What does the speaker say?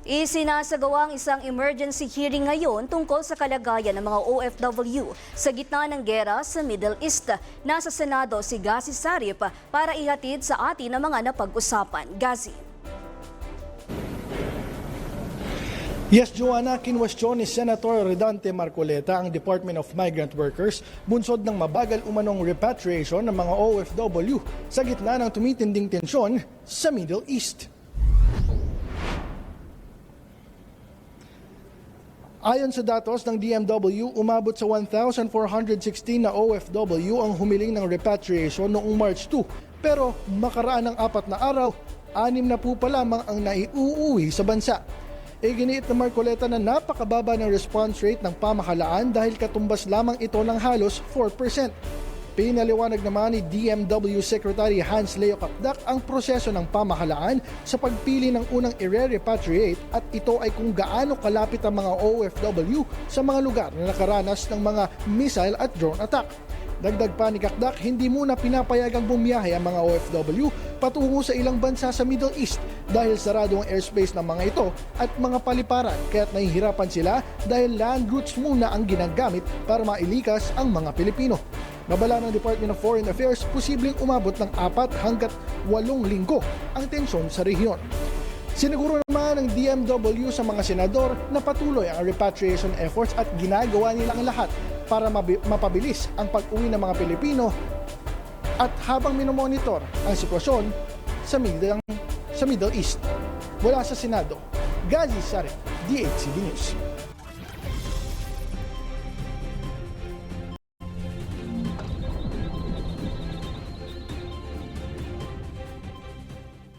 Isinasagawa ang isang emergency hearing ngayon tungkol sa kalagayan ng mga OFW sa gitna ng gera sa Middle East. Nasa Senado si Gazi Sarip para ihatid sa atin ang mga napag-usapan. Gazi. Yes, Joanna, kinwestiyon ni Senator Redante Marcoleta ang Department of Migrant Workers bunsod ng mabagal umanong repatriation ng mga OFW sa gitna ng tumitinding tensyon sa Middle East. Ayon sa datos ng DMW, umabot sa 1,416 na OFW ang humiling ng repatriation noong March 2. Pero makaraan ng 4 na araw, 6 na po pa lamang ang naiuuwi sa bansa. Iginiit na Marcoleta na napakababa ng response rate ng pamahalaan dahil katumbas lamang ito ng halos 4%. Pinaliwanag naman ni DMW Secretary Hans Leo Capdac ang proseso ng pamahalaan sa pagpili ng unang i-repatriate at ito ay kung gaano kalapit ang mga OFW sa mga lugar na nakaranas ng mga missile at drone attack. Dagdag pa ni Capdac, hindi muna pinapayagang bumiyahe ang mga OFW patungo sa ilang bansa sa Middle East dahil sarado ang airspace ng mga ito at mga paliparan kaya't nahihirapan sila dahil land routes muna ang ginagamit para mailikas ang mga Pilipino. Babala ng Department of Foreign Affairs, posibleng umabot ng 4 hanggat 8 linggo ang tensyon sa rehiyon. Siniguro naman ng DMW sa mga senador na patuloy ang repatriation efforts at ginagawa nilang lahat para mapabilis ang pag-uwi ng mga Pilipino at habang minomonitor ang sitwasyon sa Middle East. Mula sa Senado, Gazi Sarip, DHCB News.